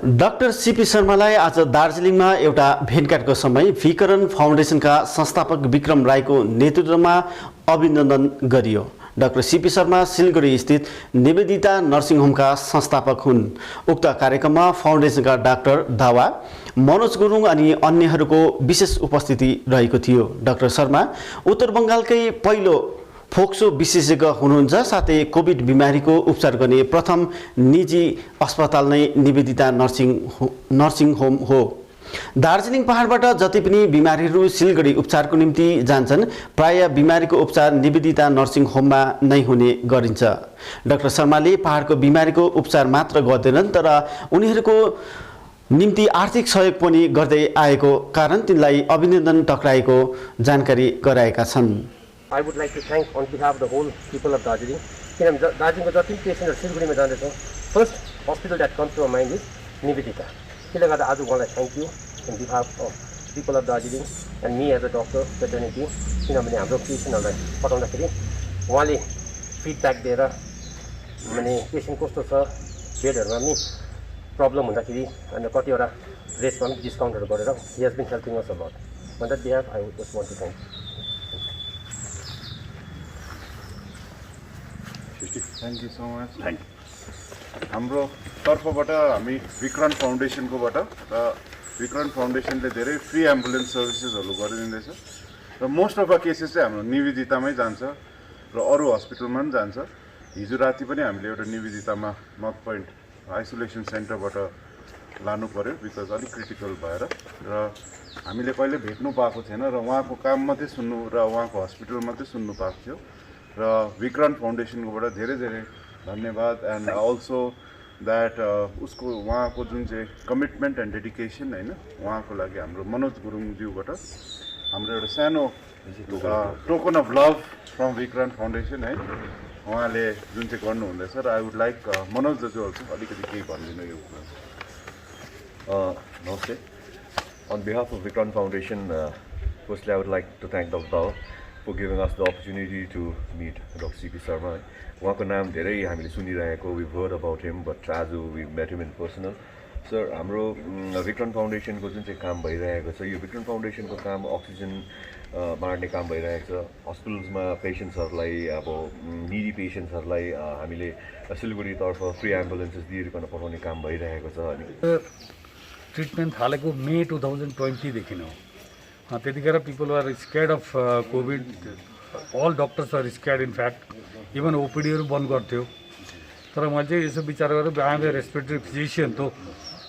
Doctor CP शर्मालाई आज दार्जिलिङमा एउटा भेटघाटको समय विकरण फाउन्डेसनका संस्थापक विक्रम राईको नेतृत्वमा अभिनन्दन गरियो। डाक्टर सीपी शर्मा सिलगढी स्थित निवेदिता नर्सिङ होमका संस्थापक हुन्। उक्त कार्यक्रममा फाउन्डेसनका डाक्टर दावा, मनोज गुरुङ अनि अन्यहरूको विशेष उपस्थिति रहेको थियो। डाक्टर शर्मा उत्तर बङ्गालकै पहिलो फोक्सो विशेषज्ञ हुनुहुन्छ, साथै कोभिड बिमारीको उपचार गर्ने प्रथम निजी अस्पताल नै निवेदिता नर्सिङ होम हो। दार्जिलिङ पहाडबाट जति पनि बिमारीहरू सिलगढी उपचारको निम्ति जान्छन्, प्राय बिमारीको उपचार निवेदिता नर्सिङ होममा नै हुने गरिन्छ। डाक्टर शर्माले पहाडको बिमारीको उपचार मात्र गर्दैनन्, तर उनीहरूको निम्ति आर्थिक सहयोग पनि गर्दै आएको कारण तिनलाई अभिनन्दन टक्राएको जानकारी गराएका छन्। I would like to thank on behalf of the whole people of Darjeeling. किनभने दार्जिलिङको जति पनि पेसेन्टहरू सिलगढीमा जाँदैछ, first hospital that comes to our mind is Nivedita. त्यसले गर्दा आज उहाँलाई thank you in behalf of people of Darjeeling and me as a doctor fraternity. किनभने हाम्रो पेसेन्टहरूलाई पठाउँदाखेरि उहाँले फिडब्याक दिएर माने पेसेन्ट कस्तो छ, बेडहरूमा पनि प्रब्लम हुँदाखेरि अनि कतिवटा रेटमा पनि डिस्काउन्टहरू गरेर he has been helping us a lot. On that behalf I would just want to thank you. Thank you so much. हाम्रो तर्फबाट हामी विकरण फाउन्डेसनकोबाट र विकरण फाउन्डेसनले धेरै फ्री एम्बुलेन्स सर्भिसेसहरू गरिदिँदैछ र मोस्ट अफ द केसेस चाहिँ हाम्रो निवेदितामै जान्छ र अरू हस्पिटलमा पनि जान्छ। हिजो राति पनि हामीले एउटा निवेदितामा नर्थ पोइन्ट आइसोलेसन सेन्टरबाट लानु पर्यो बिकज अलिक क्रिटिकल भएर, र हामीले कहिले भेट्नु पाएको थिएन र उहाँको काम मात्रै सुन्नु र उहाँको हस्पिटल मात्रै सुन्नु पाएको थियो। र विकरण फाउन्डेसनकोबाट धेरै धेरै धन्यवाद। एन्ड अल्सो द्याट उसको उहाँको जुन चाहिँ कमिटमेन्ट एन्ड डेडिकेसन होइन, उहाँको लागि हाम्रो मनोज गुरुङज्यूबाट हाम्रो एउटा सानो टोकन अफ लभ फ्रम विकरण फाउन्डेसन है, उहाँले जुन चाहिँ गर्नुहुँदैछ। र आई वुड लाइक मनोज दाजु अलिकति केही भनिदिनु यो कुरा। Namaste. On behalf of Vikran Foundation, firstly I would like to thank Dr. Dao for giving us the opportunity to meet Dr. C.P. Sharma. उहाँको नाम धेरै हामीले सुनिरहेको, we've heard about him, but आज we met him in personal. Sir, हाम्रो विक्रम फाउन्डेसनको जुन चाहिँ काम भइरहेको छ, यो विक्रम फाउन्डेसनको काम अक्सिजन बाँड्ने काम भइरहेको छ। हस्पिटल्समा पेसेन्ट्सहरूलाई, अब निडी पेसेन्ट्सहरूलाई हामीले सिलगढीतर्फ फ्री एम्बुलेन्सेस दिइकन पठाउने काम भइरहेको छ। अनि ट्रिटमेन्ट थालेको मे 2020 देखि हो। त्यतिखेर people are scared of covid, all doctors are scared, in fact even ओपिडीहरू बन्द गर्थ्यो। तर मैले चाहिँ यसो विचार गरेर I am a respiratory physician, त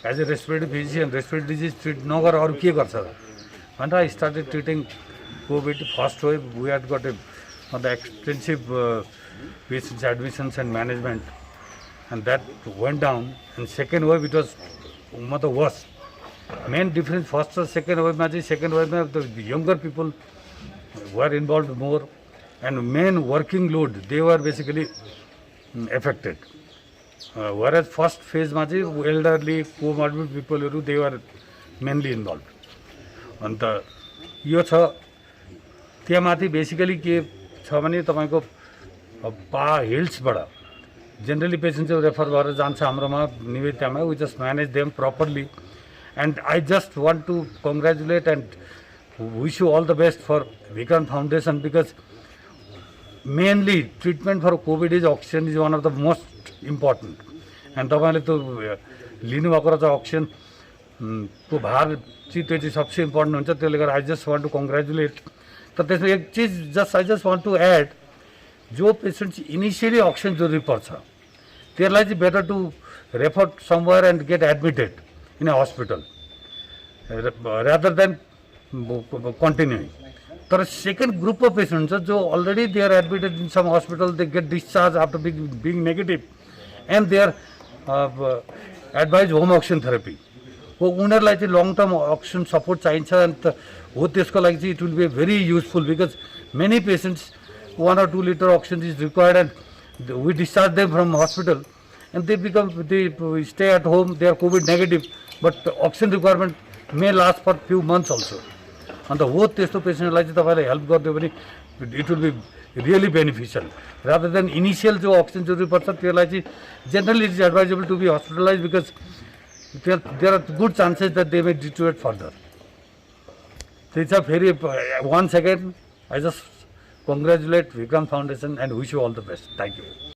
as a respiratory physician respiratory disease treat नगर अरू के गर्छ भनेर I started treating covid. First wave we had got the expensive patients admissions and management and that went down. And second wave it was मतलब worst. Main difference first र second वेभमा चाहिँ second वेभमा the younger people were involved more and main working load they were basically affected, whereas first फेजमा चाहिँ elderly comorbid पिपलहरू they were mainly involved. अन्त यो छ त्यहाँ माथि बेसिकली के छ भने तपाईँको हिल्सबाट जेनरली पेसेन्ट चाहिँ रेफर गरेर जान्छ हाम्रोमा निवेदितामा। We just manage them properly and I just want to congratulate and wish you all the best for Vikram Foundation, because mainly treatment for COVID is oxygen is one of the most important. And तपाईँले त लिनुभएको रहेछ oxygen को भार चाहिँ त्यो चाहिँ सबसे इम्पोर्टेन्ट हुन्छ। त्यसले गर्दा I just want to congratulate. तर त्यसमा एक चिज I just want to add, जो पेसेन्ट चाहिँ इनिसियली अक्सिजन जरुरी पर्छ त्यसलाई चाहिँ better to refer somewhere and get admitted in a hospital rather than continuing. तर सेकेन्ड ग्रुप अफ पेसेन्ट छ जो already they are admitted in some hospital, they get discharge after being negative and they are advise home oxygen therapy हो। उनीहरूलाई चाहिँ long term oxygen support चाहिन्छ हो। त्यसको लागि चाहिँ it will be very useful, because many patients 1 or 2 liter oxygen is required and we discharge them from hospital and they stay at home, they are COVID negative, but oxygen requirement may last for few months also. And the whole testo patient like help got it will be really beneficial. Rather than initial oxygen जरूरी पर्छ त्यसलाई चाहिँ generally it is advisable to be hospitalized, because there are good chances that they may deteriorate further. So it's a very, once again, I just congratulate Vikram Foundation and wish you all the best. Thank you.